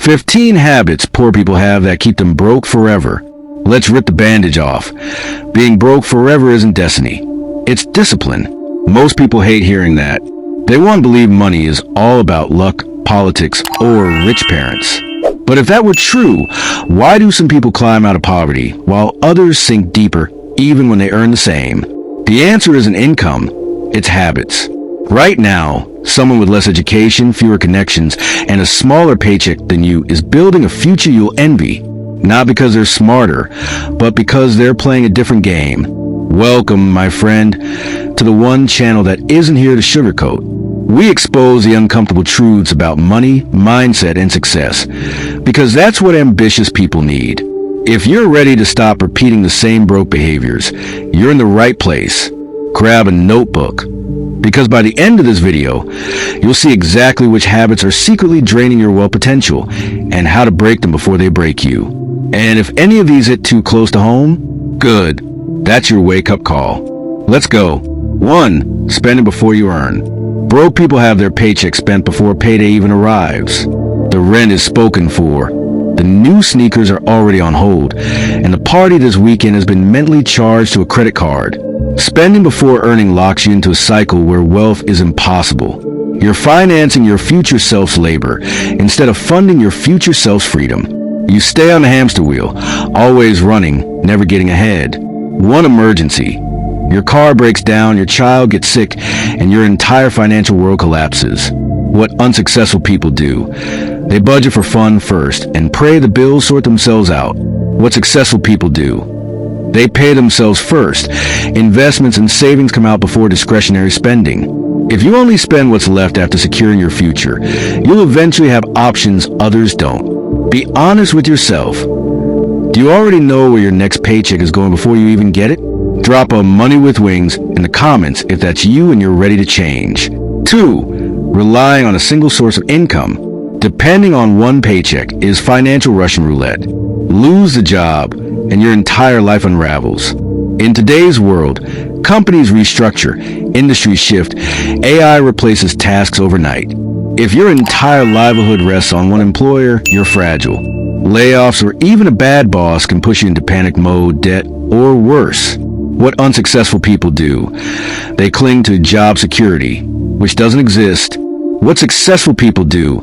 15 habits poor people have that keep them broke forever. Let's rip the bandage off. Being broke forever isn't destiny. It's discipline. Most people hate hearing that. They want to believe money is all about luck, politics, or rich parents. But if that were true, why do some people climb out of poverty while others sink deeper even when they earn the same? The answer isn't income, it's habits. Right now, someone with less education, fewer connections, and a smaller paycheck than you is building a future you'll envy. Not because they're smarter, but because they're playing a different game. Welcome, my friend, to the one channel that isn't here to sugarcoat. We expose the uncomfortable truths about money, mindset, and success, because that's what ambitious people need. If you're ready to stop repeating the same broke behaviors, you're in the right place. Grab a notebook, because by the end of this video, you'll see exactly which habits are secretly draining your wealth potential and how to break them before they break you. And if any of these hit too close to home, good. That's your wake-up call. Let's go. 1. Spending before you earn. Broke people have their paycheck spent before payday even arrives. The rent is spoken for. The new sneakers are already on hold, and the party this weekend has been mentally charged to a credit card. Spending before earning locks you into a cycle where wealth is impossible. You're financing your future self's labor instead of funding your future self's freedom. You stay on the hamster wheel, always running, never getting ahead. One emergency. Your car breaks down, your child gets sick, and your entire financial world collapses. What unsuccessful people do. They budget for fun first and pray the bills sort themselves out. What successful people do. They pay themselves first. Investments and savings come out before discretionary spending. If you only spend what's left after securing your future, you'll eventually have options others don't. Be honest with yourself. Do you already know where your next paycheck is going before you even get it? Drop a money with wings in the comments if that's you and you're ready to change. 2. Relying on a single source of income. Depending on one paycheck is financial Russian roulette. Lose the job and your entire life unravels. In today's world, companies restructure, industries shift, AI replaces tasks overnight. If your entire livelihood rests on one employer, you're fragile. Layoffs or even a bad boss can push you into panic mode, debt, or worse. What unsuccessful people do. They cling to job security, which doesn't exist. What successful people do.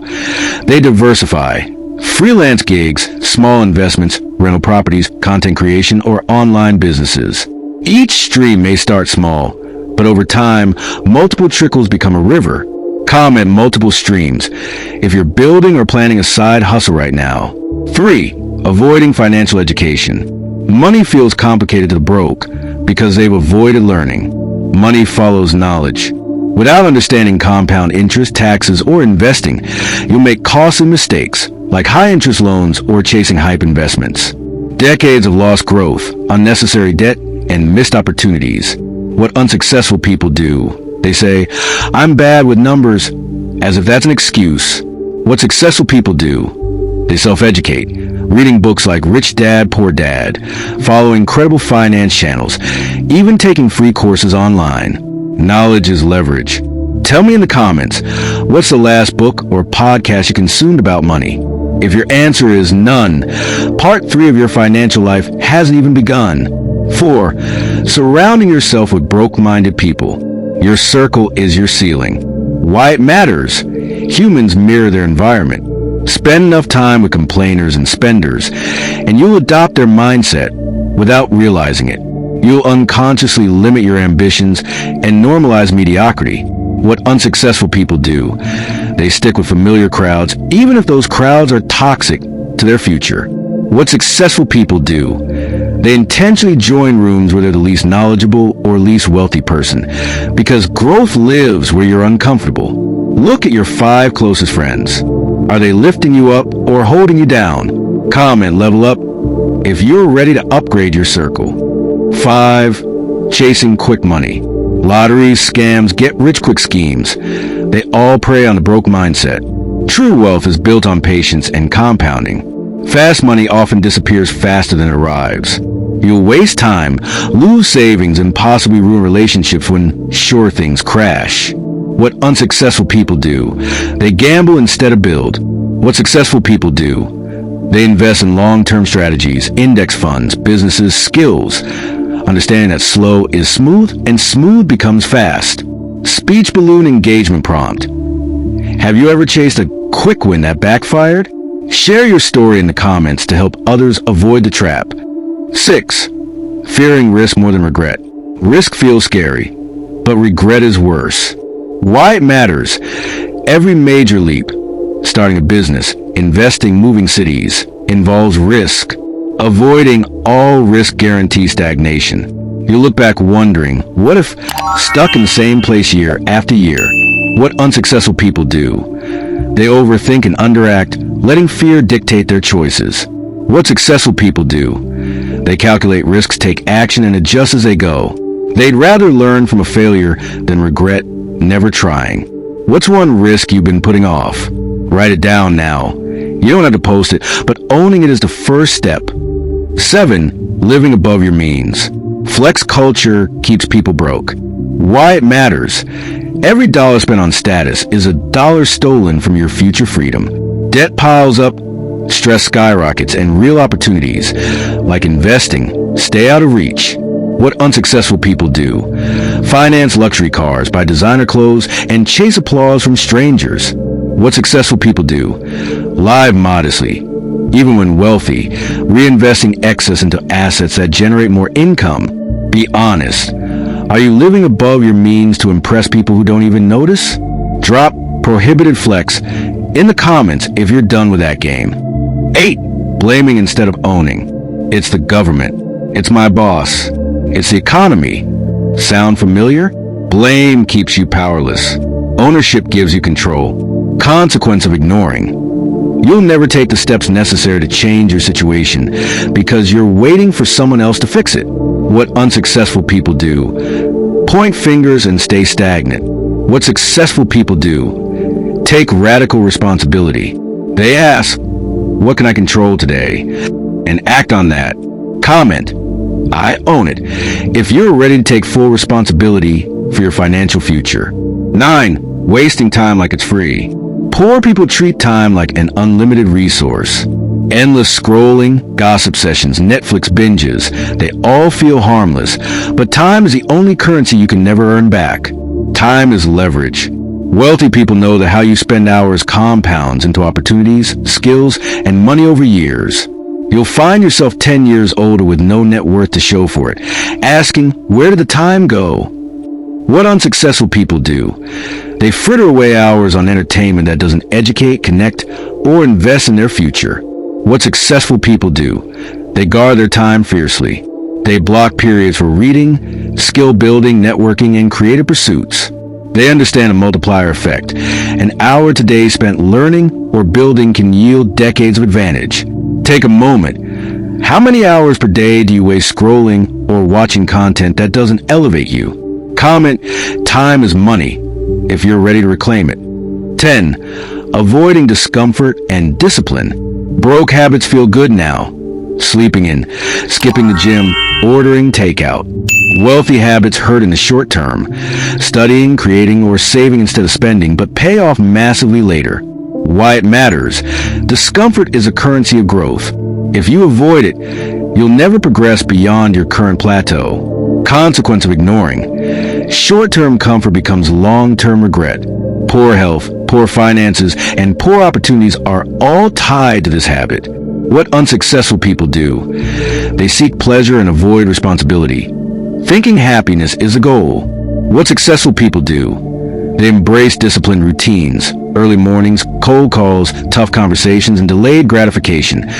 They diversify. Freelance gigs, small investments, rental properties, content creation, or online businesses. Each stream may start small, but over time, multiple trickles become a river. Comment multiple streams if you're building or planning a side hustle right now. 3. Avoiding financial education. Money feels complicated to the broke because they've avoided learning. Money follows knowledge. Without understanding compound interest, taxes, or investing, you'll make costly mistakes like high-interest loans or chasing hype investments. Decades of lost growth, unnecessary debt, and missed opportunities. What unsuccessful people do. They say, I'm bad with numbers, as if that's an excuse. What successful people do. They self-educate, reading books like Rich Dad, Poor Dad, following credible finance channels, even taking free courses online. Knowledge is leverage. Tell me in the comments, what's the last book or podcast you consumed about money? If your answer is none, part 3 of your financial life hasn't even begun. 4. Surrounding yourself with broke-minded people. Your circle is your ceiling. Why it matters. Humans mirror their environment. Spend enough time with complainers and spenders, and you'll adopt their mindset without realizing it. You'll unconsciously limit your ambitions and normalize mediocrity. What unsuccessful people do. They stick with familiar crowds, even if those crowds are toxic to their future. What successful people do. They intentionally join rooms where they're the least knowledgeable or least wealthy person, because growth lives where you're uncomfortable. Look at your 5 closest friends. Are they lifting you up or holding you down? Comment level up if you're ready to upgrade your circle. 5. Chasing quick money. Lotteries, scams, get-rich-quick schemes. They all prey on the broke mindset. True wealth is built on patience and compounding. Fast money often disappears faster than it arrives. You'll waste time, lose savings, and possibly ruin relationships when sure things crash. What unsuccessful people do. They gamble instead of build. What successful people do? They invest in long-term strategies, index funds, businesses, skills, understanding that slow is smooth and smooth becomes fast. Speech balloon engagement prompt. Have you ever chased a quick win that backfired? Share your story in the comments to help others avoid the trap. 6. Fearing risk more than regret. Risk feels scary, but regret is worse. Why it matters. Every major leap, starting a business, investing, moving cities, involves risk. Avoiding all risk guarantees stagnation. You look back wondering, what if stuck in the same place year after year? What unsuccessful people do? They overthink and underact, letting fear dictate their choices. What successful people do? They calculate risks, take action, and adjust as they go. They'd rather learn from a failure than regret never trying. What's one risk you've been putting off? Write it down now. You don't have to post it, but owning it is the first step. 7. Living above your means. Flex culture keeps people broke. Why it matters. Every dollar spent on status is a dollar stolen from your future freedom. Debt piles up, stress skyrockets, and real opportunities, like investing, stay out of reach. What unsuccessful people do? Finance luxury cars, buy designer clothes, and chase applause from strangers. What successful people do? Live modestly, even when wealthy, reinvesting excess into assets that generate more income. Be honest. Are you living above your means to impress people who don't even notice? Drop prohibited flex in the comments if you're done with that game. 8. Blaming instead of owning. It's the government. It's my boss. It's the economy. Sound familiar? Blame keeps you powerless. Ownership gives you control. Consequence of ignoring. You'll never take the steps necessary to change your situation because you're waiting for someone else to fix it. What unsuccessful people do? Point fingers and stay stagnant. What successful people do? Take radical responsibility. They ask, what can I control today? And act on that. Comment, I own it, if you're ready to take full responsibility for your financial future. 9. Wasting time like it's free. Poor people treat time like an unlimited resource. Endless scrolling, gossip sessions, Netflix binges, they all feel harmless, but time is the only currency you can never earn back. Time is leverage. Wealthy people know that how you spend hours compounds into opportunities, skills, and money over years. You'll find yourself 10 years older with no net worth to show for it, asking, where did the time go? What unsuccessful people do? They fritter away hours on entertainment that doesn't educate, connect, or invest in their future. What successful people do? They guard their time fiercely. They block periods for reading, skill building, networking, and creative pursuits. They understand a multiplier effect. An hour today spent learning or building can yield decades of advantage. Take a moment. How many hours per day do you waste scrolling or watching content that doesn't elevate you? Comment, time is money, if you're ready to reclaim it. 10. Avoiding discomfort and discipline. Broke habits feel good now. Sleeping in, skipping the gym, ordering takeout. Wealthy habits hurt in the short term. Studying, creating, or saving instead of spending, but pay off massively later. Why it matters. Discomfort is a currency of growth. If you avoid it, you'll never progress beyond your current plateau. Consequence of ignoring. Short-term comfort becomes long-term regret. Poor health, poor finances, and poor opportunities are all tied to this habit. What unsuccessful people do? They seek pleasure and avoid responsibility. Thinking happiness is the goal. What successful people do? They embrace disciplined routines, early mornings, cold calls, tough conversations, and delayed gratification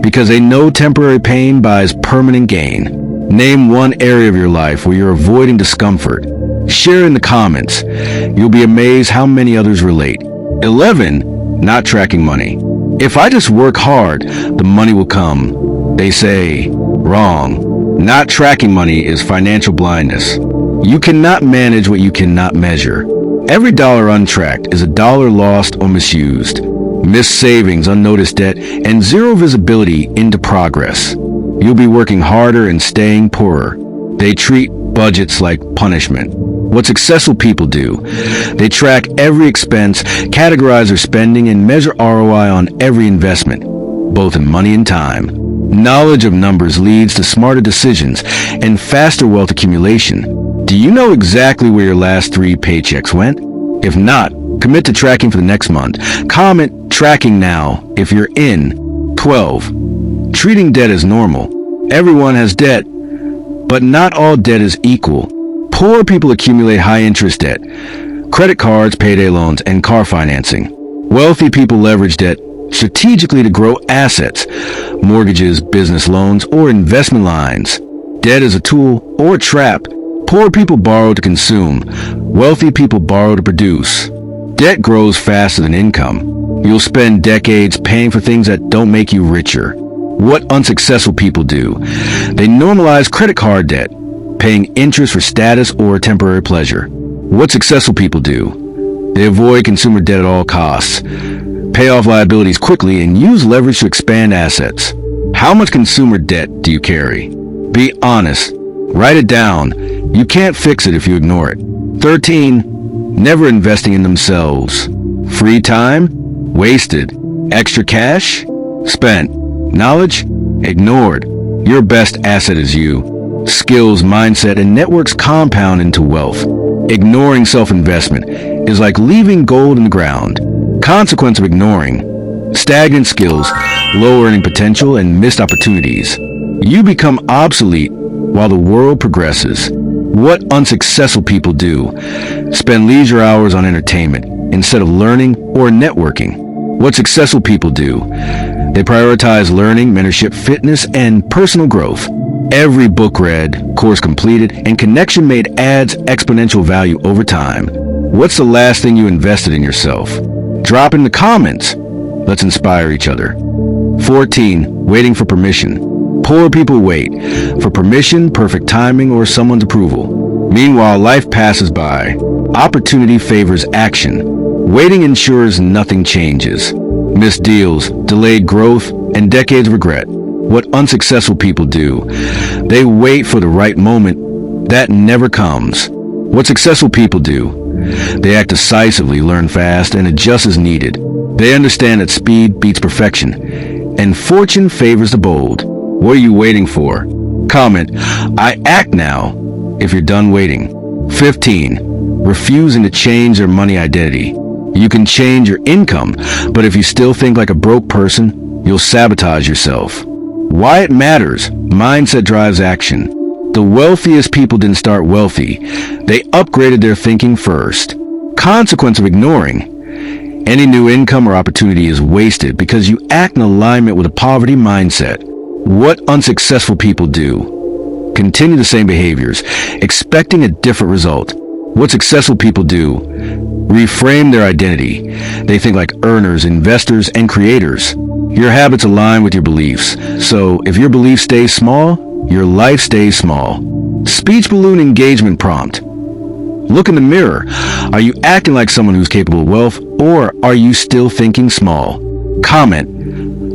because they know temporary pain buys permanent gain. Name one area of your life where you're avoiding discomfort. Share in the comments. You'll be amazed how many others relate. 11. Not tracking money. If I just work hard, the money will come. They say, wrong. Not tracking money is financial blindness. You cannot manage what you cannot measure. Every dollar untracked is a dollar lost or misused. Missed savings, unnoticed debt, and zero visibility into progress. You'll be working harder and staying poorer. They treat budgets like punishment. What successful people do, they track every expense, categorize their spending, and measure ROI on every investment, both in money and time. Knowledge of numbers leads to smarter decisions and faster wealth accumulation. Do you know exactly where your last 3 paychecks went? If not, commit to tracking for the next month. Comment "tracking now" if you're in. 12. Treating debt as normal. Everyone has debt, but not all debt is equal. Poor people accumulate high-interest debt, credit cards, payday loans, and car financing. Wealthy people leverage debt strategically to grow assets, mortgages, business loans, or investment lines. Debt is a tool or a trap. Poor people borrow to consume. Wealthy people borrow to produce. Debt grows faster than income. You'll spend decades paying for things that don't make you richer. What unsuccessful people do, they normalize credit card debt, paying interest for status or temporary pleasure. What successful people do, they avoid consumer debt at all costs, pay off liabilities quickly, and use leverage to expand assets. How much consumer debt do you carry? Be honest. Write it down. You can't fix it if you ignore it. 13. Never investing in themselves. Free time? Wasted. Extra cash? Spent. Knowledge? Ignored. Your best asset is you. Skills, mindset, and networks compound into wealth. Ignoring self-investment is like leaving gold in the ground. Consequence of ignoring: stagnant skills, low earning potential, and missed opportunities. You become obsolete while the world progresses. What unsuccessful people do, spend leisure hours on entertainment instead of learning or networking. What successful people do, they prioritize learning, mentorship, fitness, and personal growth. Every book read, course completed, and connection made adds exponential value over time. What's the last thing you invested in yourself? Drop in the comments. Let's inspire each other. 14. Waiting for permission. Poor people wait for permission, perfect timing, or someone's approval. Meanwhile, life passes by. Opportunity favors action. Waiting ensures nothing changes. Missed deals, delayed growth, and decades of regret. What unsuccessful people do, they wait for the right moment. That never comes. What successful people do, they act decisively, learn fast, and adjust as needed. They understand that speed beats perfection, and fortune favors the bold. What are you waiting for? Comment, "I act now," if you're done waiting. 15. Refusing to change their money identity. You can change your income, but if you still think like a broke person, you'll sabotage yourself. Why it matters: mindset drives action. The wealthiest people didn't start wealthy. They upgraded their thinking first. Consequence of ignoring: any new income or opportunity is wasted because you act in alignment with a poverty mindset. What unsuccessful people do, continue the same behaviors, expecting a different result. What successful people do, reframe their identity. They think like earners, investors, and creators. Your habits align with your beliefs. So if your beliefs stay small, your life stays small. Speech balloon engagement prompt. Look in the mirror. Are you acting like someone who's capable of wealth, or are you still thinking small? Comment,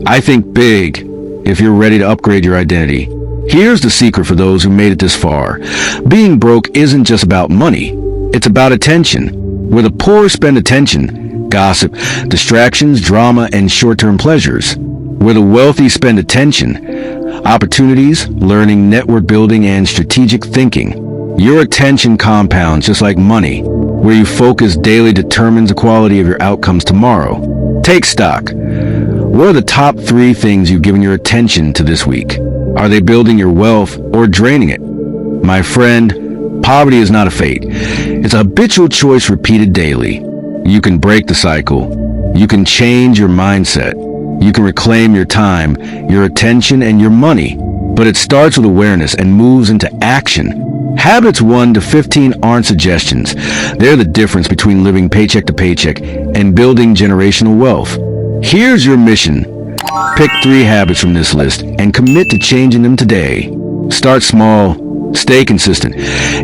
"I think big," if you're ready to upgrade your identity. Here's the secret for those who made it this far. Being broke isn't just about money. It's about attention. Where the poor spend attention, gossip, distractions, drama, and short-term pleasures. Where the wealthy spend attention, opportunities, learning, network building, and strategic thinking. Your attention compounds just like money. Where you focus daily determines the quality of your outcomes tomorrow. Take stock. What are the top 3 things you've given your attention to this week? Are they building your wealth or draining it? My friend, poverty is not a fate. It's a habitual choice repeated daily. You can break the cycle. You can change your mindset. You can reclaim your time, your attention, and your money. But it starts with awareness and moves into action. Habits 1 to 15 aren't suggestions. They're the difference between living paycheck to paycheck and building generational wealth. Here's your mission. Pick 3 habits from this list and commit to changing them today. Start small, stay consistent,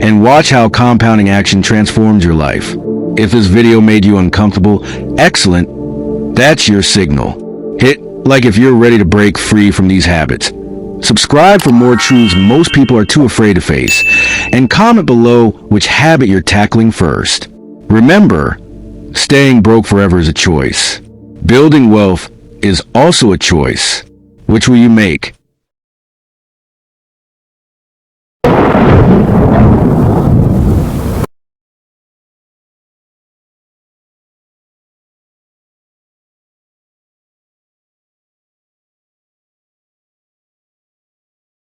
and watch how compounding action transforms your life. If this video made you uncomfortable, excellent. That's your signal. Hit like if you're ready to break free from these habits. Subscribe for more truths most people are too afraid to face. And comment below which habit you're tackling first. Remember, staying broke forever is a choice. Building wealth is also a choice. Which will you make?